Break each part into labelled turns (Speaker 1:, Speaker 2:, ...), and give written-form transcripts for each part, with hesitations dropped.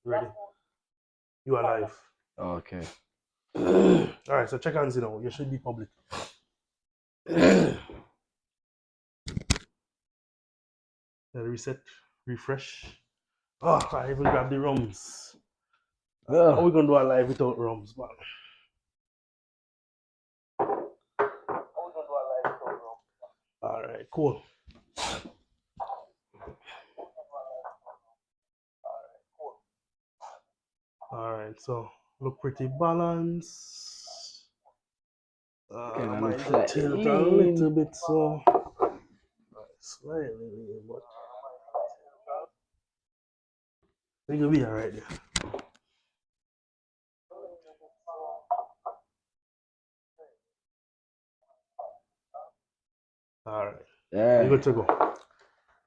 Speaker 1: Ready? You are live.
Speaker 2: Okay.
Speaker 1: Alright, so check hands now. You should be public. Reset, refresh. Oh, I even grabbed the rums. How we gonna do a live without rums, man? Alright, cool. Alright, so look pretty balanced. I might tilt a little bit, so slightly lean, but I think it'll be alright there. Alright.
Speaker 2: Yeah.
Speaker 1: We're good to go.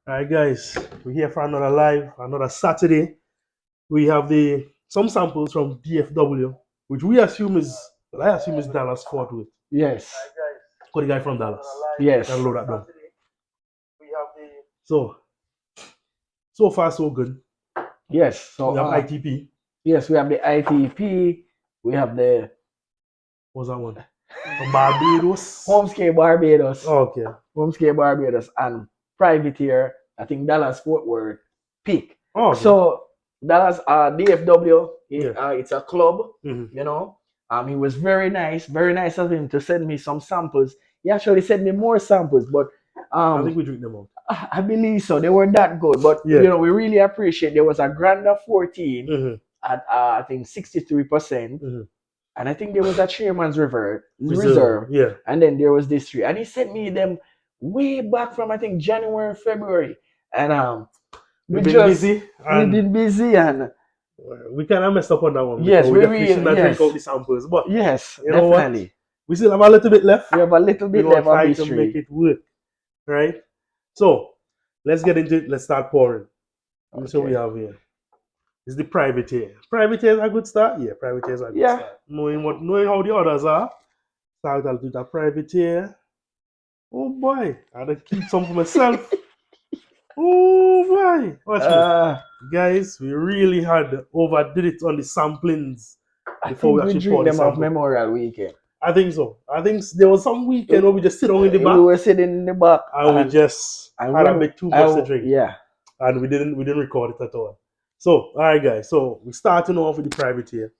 Speaker 1: Alright guys, we're here for another live, another Saturday. We have some samples from DFW, which we assume is, well, I assume is Dallas Fort Worth.
Speaker 2: Yes.
Speaker 1: Got the guy from Dallas.
Speaker 2: Yes.
Speaker 1: I'll load that down. So far so good.
Speaker 2: Yes. So
Speaker 1: we have ITP.
Speaker 2: Yes, we have the ITP. We have the
Speaker 1: what's that one? Barbados.
Speaker 2: Homestay Barbados.
Speaker 1: Oh, okay.
Speaker 2: Homestay Barbados and Privateer. I think Dallas Fort Worth Peak.
Speaker 1: Oh, okay.
Speaker 2: So Dallas DFW. It's a club.
Speaker 1: Mm-hmm.
Speaker 2: You know. He was very nice of him to send me some samples. He actually sent me more samples, but
Speaker 1: I think we drink them out.
Speaker 2: I believe so. They were that good, but
Speaker 1: yeah.
Speaker 2: You know, we really appreciate. There was a Granda 14
Speaker 1: mm-hmm.
Speaker 2: at I think 63%,
Speaker 1: mm-hmm.
Speaker 2: and I think there was a Chairman's Reserve.
Speaker 1: Yeah,
Speaker 2: and then there was this three, and he sent me them way back from I think January, February, and
Speaker 1: we've been busy.
Speaker 2: And
Speaker 1: we kind of messed up on that one.
Speaker 2: Yes, we
Speaker 1: drink out the samples, but
Speaker 2: yes,
Speaker 1: you know
Speaker 2: definitely.
Speaker 1: What? We still have a little bit left.
Speaker 2: We have a little bit left.
Speaker 1: Try to make it work, right? So let's get into it. Let's start pouring. Okay. So we have here. This is the Privateer. Privateer is a good start. Yeah, Privateer is a good start. Knowing how the others are. Start I'll do that Privateer. Oh boy, I had to keep some for myself. Oh boy, watch me, guys. We really overdid it on the samplings before we actually
Speaker 2: drink them off Memorial Weekend.
Speaker 1: I think so. I think there was some weekend where we just sit down in the back.
Speaker 2: We were sitting in the back
Speaker 1: and we just had a bit too much to drink.
Speaker 2: Yeah,
Speaker 1: and we didn't record it at all. So, all right, guys. So we're starting off with the Privateer.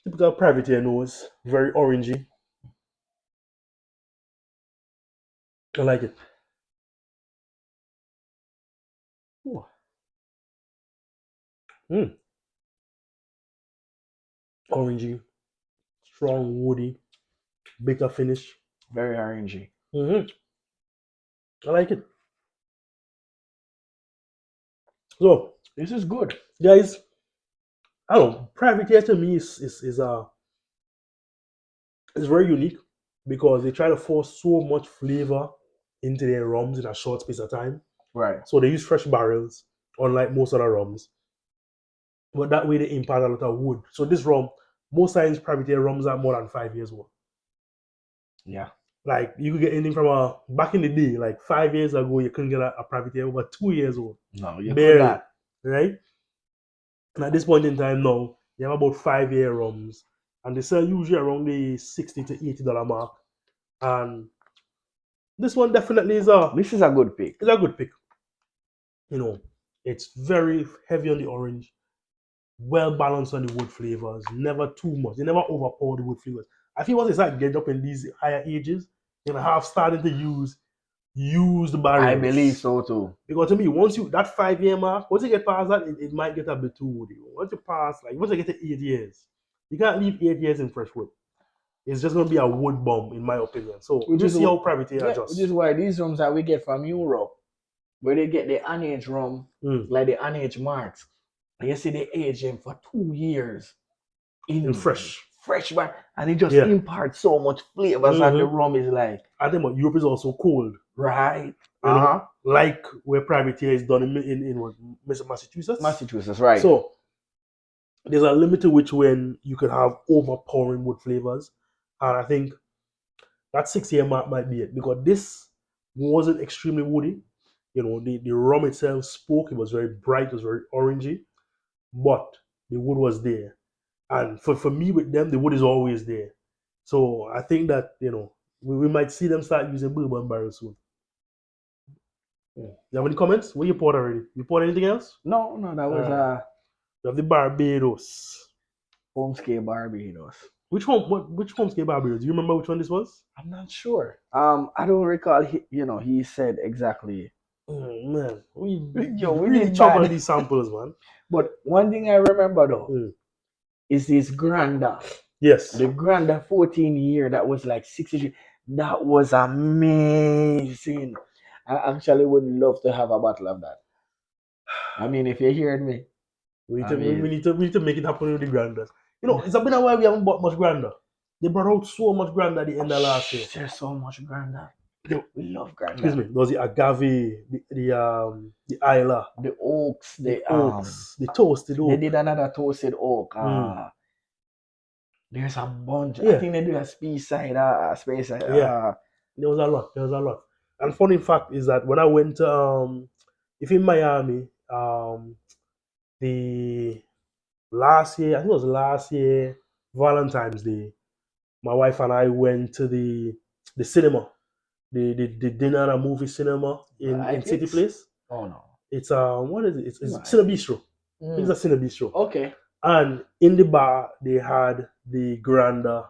Speaker 1: Typical Privateer nose, very orangey. I like it. Orangey, strong, woody, bitter finish.
Speaker 2: Very orangey.
Speaker 1: I like it. So
Speaker 2: this is good,
Speaker 1: guys. I don't know. Privateer to me is very unique because they try to force so much flavor into their rums in a short space of time.
Speaker 2: Right.
Speaker 1: So they use fresh barrels, unlike most other rums. But that way they impart a lot of wood. So this rum, most times Privateer rums are more than 5 years old.
Speaker 2: Yeah.
Speaker 1: Like you could get anything from back in the day, like 5 years ago, you couldn't get a Privateer over 2 years old.
Speaker 2: No, you could not.
Speaker 1: Right? And at this point in time now, you have about 5-year rums. And they sell usually around the $60 to $80 mark. And this one definitely is
Speaker 2: this is a good pick.
Speaker 1: It's a good pick. You know, it's very heavy on the orange, well balanced on the wood flavors, never too much. They never overpower the wood flavors. I feel once they start getting up in these higher ages, they have started to use the barrels.
Speaker 2: I believe so too.
Speaker 1: Because to me, once you that 5-year mark, once you get past that, it might get a bit too woody. Once you get to 8 years, you can't leave 8 years in fresh wood. It's just going to be a wood bomb, in my opinion. So we'll see how Privateer adjusts.
Speaker 2: Which is why these rums that we get from Europe, where they get the unaged rum, like the unaged marks, you see they age them for 2 years
Speaker 1: in fresh
Speaker 2: bar, and it just imparts so much flavors, and the rum is like.
Speaker 1: I think Europe is also cold,
Speaker 2: right?
Speaker 1: You know, like where Privateer is done in Massachusetts.
Speaker 2: Massachusetts, right?
Speaker 1: So there's a limit to which when you can have overpowering wood flavors, and I think that 6-year mark might be it because this wasn't extremely woody. the rum itself spoke. It was very bright. It was very orangey, but the wood was there. And for me with them, the wood is always there. So I think that we might see them start using bourbon barrels soon. You have any comments? What you poured already? You poured anything else?
Speaker 2: No, that was
Speaker 1: You have the Barbados.
Speaker 2: Homestay Barbados.
Speaker 1: Which homestay Barbados? Do you remember which one this was?
Speaker 2: I'm not sure. I don't recall. He said exactly.
Speaker 1: Man, we
Speaker 2: we
Speaker 1: really
Speaker 2: did
Speaker 1: chop
Speaker 2: bad.
Speaker 1: on these samples, man.
Speaker 2: But one thing I remember though is this Granda.
Speaker 1: Yes.
Speaker 2: The Granda 14 year that was like 63. That was amazing. I actually would love to have a bottle of that. I mean, if you heard me.
Speaker 1: We need to make it happen with the Grandas. It's been a while we haven't bought much Granda. They brought out so much Granda at the end of last year.
Speaker 2: There's so much Granda. We love Granda.
Speaker 1: Excuse me. There was the agave, the Isla,
Speaker 2: the oaks,
Speaker 1: the oaks, the toasted oak.
Speaker 2: They did another toasted oak. There's a bunch.
Speaker 1: Yeah.
Speaker 2: I think they do a space side.
Speaker 1: Yeah. There was a lot. And funny fact is that when I went if in Miami, the last year, I think it was last year, Valentine's Day, my wife and I went to the cinema, the dinner and a movie cinema in City Place.
Speaker 2: Oh no.
Speaker 1: It's what is it? It's Cine Bistro. I think it's a Cine Bistro.
Speaker 2: Okay.
Speaker 1: And in the bar they had the Granda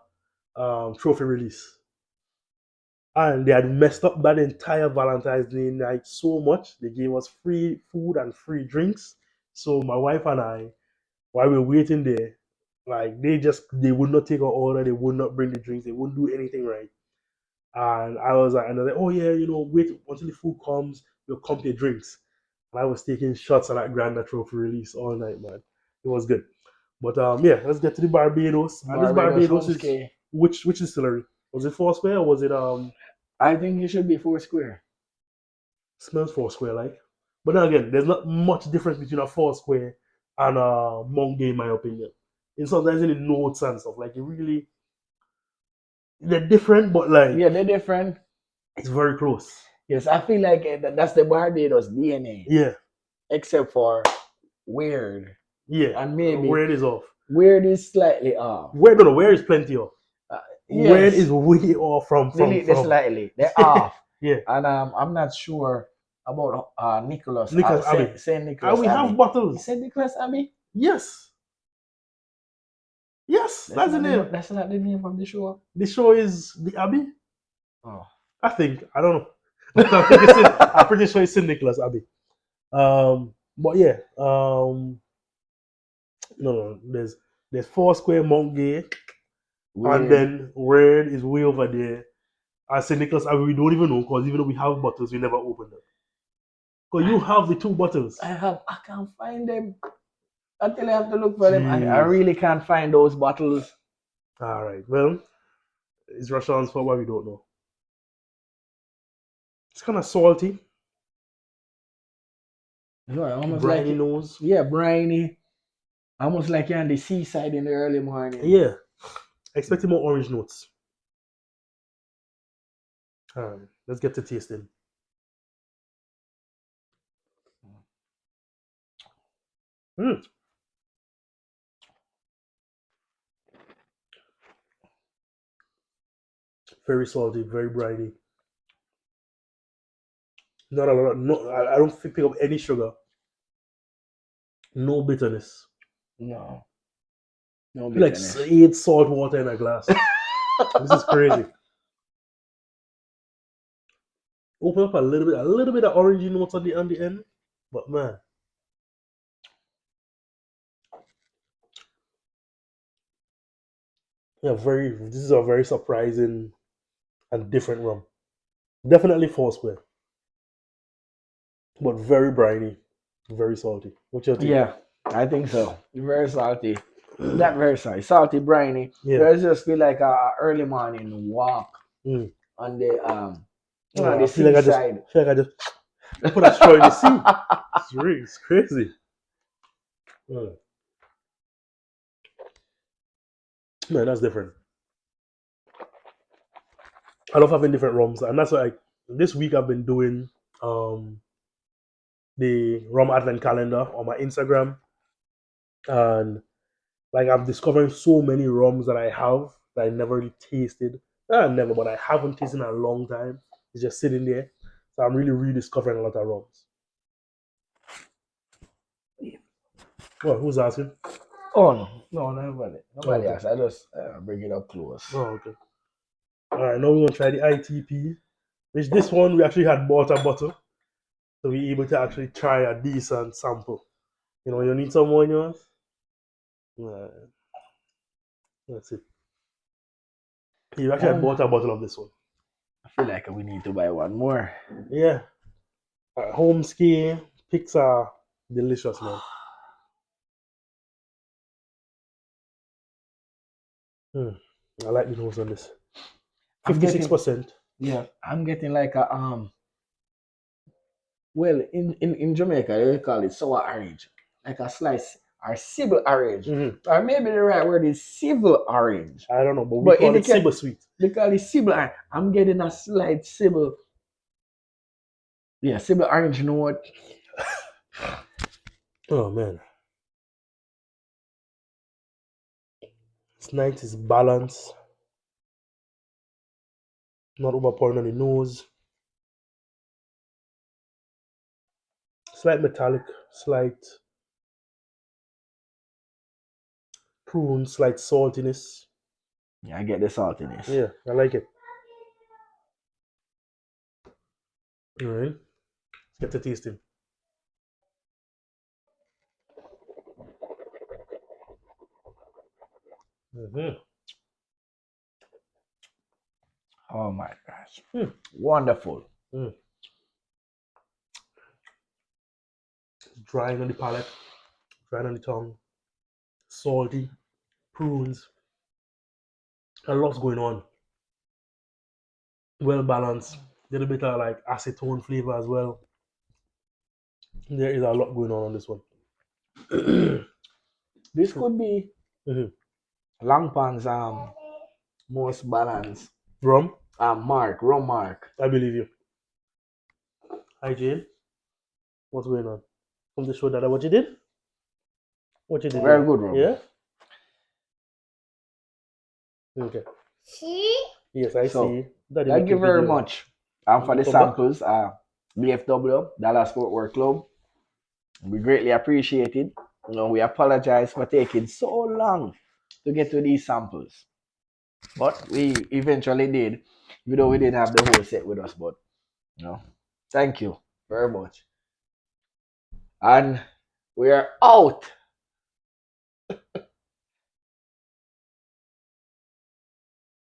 Speaker 1: trophy release. And they had messed up that entire Valentine's Day night so much. They gave us free food and free drinks. So my wife and I, while we were waiting there, like they would not take our order, they would not bring the drinks, they wouldn't do anything right. And I was like, oh yeah, wait until the food comes, we'll compare drinks. And I was taking shots at that Granda trophy release all night, man. It was good. But yeah, let's get to the Barbados. And this Barbados is which distillery? Was it Foursquare or was it
Speaker 2: I think it should be Foursquare.
Speaker 1: Smells Foursquare like. But then again, there's not much difference between a Foursquare and a Monge in my opinion. And sometimes in the notes and stuff, like they're different, but like
Speaker 2: they're different.
Speaker 1: It's very close.
Speaker 2: Yes, I feel like that's the Barbados DNA.
Speaker 1: Yeah.
Speaker 2: Except for Weird.
Speaker 1: Yeah.
Speaker 2: And maybe
Speaker 1: Weird is off.
Speaker 2: Weird is slightly off.
Speaker 1: Weird is plenty off.
Speaker 2: Yes.
Speaker 1: Weird is way off from
Speaker 2: slightly. They're off.
Speaker 1: Yeah.
Speaker 2: And I'm not sure about Nicholas
Speaker 1: Abbey.
Speaker 2: Saint Nicholas.
Speaker 1: We have bottles.
Speaker 2: Saint Nicholas Abbey?
Speaker 1: Yes. Yes, that's the name.
Speaker 2: That's not the name of the show.
Speaker 1: The show is the Abbey.
Speaker 2: Oh.
Speaker 1: I think. I don't know. I'm pretty sure it's St. Nicholas Abbey. But yeah. No. There's Foursquare, Montgay, and then Weird is way over there. And St. Nicholas Abbey, we don't even know because even though we have bottles, we never opened them. Because you have the two bottles.
Speaker 2: I can't find them. Until I have to look for them. I really can't find those bottles.
Speaker 1: All right. Well, it's Russians for what we don't know. It's kind of salty.
Speaker 2: Almost
Speaker 1: briny
Speaker 2: like
Speaker 1: nose.
Speaker 2: Yeah, briny. Almost like you're on the seaside in the early morning.
Speaker 1: Yeah. Expecting more orange notes. All right. Let's get to tasting. Very salty, very briny. Not a lot. No, I don't pick up any sugar. No bitterness.
Speaker 2: No
Speaker 1: bitterness. Like 8 salt water in a glass. This is crazy. Open up a little bit of orangey notes on the end, but man. Yeah, this is a very surprising and different rum. Definitely Foursquare. But very briny, very salty. What's your take?
Speaker 2: Yeah, I think so. Very salty. Not very salty. Salty, briny.
Speaker 1: Yeah.
Speaker 2: It just feel like a early morning walk on the seaside.
Speaker 1: I feel like I just put a straw in the sea. It's crazy. Man, that's different. I love having different rums, and that's why this week I've been doing the rum advent calendar on my Instagram, and like I'm discovering so many rums that I have that I never really tasted. Never, but I haven't tasted in a long time. It's just sitting there. So I'm really rediscovering a lot of rums. Well, who's asking?
Speaker 2: Oh no, no, nobody.
Speaker 1: Oh,
Speaker 2: Nobody
Speaker 1: okay.
Speaker 2: else. I just bring it up close.
Speaker 1: Oh, okay. All right, now we're gonna try the ITP, which this one we actually had bought a bottle, so we're able to actually try a decent sample. You know, you need some more in yours. That's it. You actually had
Speaker 2: Um,
Speaker 1: bought a bottle of this one.
Speaker 2: I feel like we need to buy one more.
Speaker 1: Yeah. Home ski picks are delicious, man. I like the nose on this.
Speaker 2: I'm getting
Speaker 1: 56%.
Speaker 2: Yeah, I'm getting like a well in Jamaica they call it sour orange. Like a slice or civil orange. Or maybe the right word is civil orange.
Speaker 1: I don't know, but we
Speaker 2: But in
Speaker 1: call
Speaker 2: the
Speaker 1: it super sweet.
Speaker 2: they call it civil orange. I'm getting a slight civil. Yeah, civil orange, you know what?
Speaker 1: Oh man. It's nice, it's balanced. Not overpowering on the nose. Slight metallic, slight prune, slight saltiness.
Speaker 2: Yeah, I get the saltiness.
Speaker 1: Yeah, I like it. All right. Let's get to tasting. Mm-hmm.
Speaker 2: Oh my gosh.
Speaker 1: Mm.
Speaker 2: Wonderful.
Speaker 1: Mm. Drying on the palate, drying on the tongue, salty, prunes, a lot's going on. Well balanced, little bit of like acetone flavor as well. There is a lot going on this one.
Speaker 2: This could be
Speaker 1: Mhm.
Speaker 2: Langpan's most balanced
Speaker 1: Rum,
Speaker 2: rum mark.
Speaker 1: I believe you. Hi Jane, what's going on? Come to show Dada what you did? What you did
Speaker 2: Very
Speaker 1: there?
Speaker 2: good rum.
Speaker 1: Yeah? Okay.
Speaker 3: See?
Speaker 1: Yes, I
Speaker 2: So
Speaker 1: see. Daddy
Speaker 2: thank you
Speaker 1: making
Speaker 2: very
Speaker 1: video.
Speaker 2: much for the
Speaker 1: Come back.
Speaker 2: samples. BFW, Dallas Fort Worth Club. We greatly appreciate it. You know, we apologize for taking so long to get to these samples. But we eventually did, even though we didn't have the whole set with us. But you know, thank you very much. And we are out.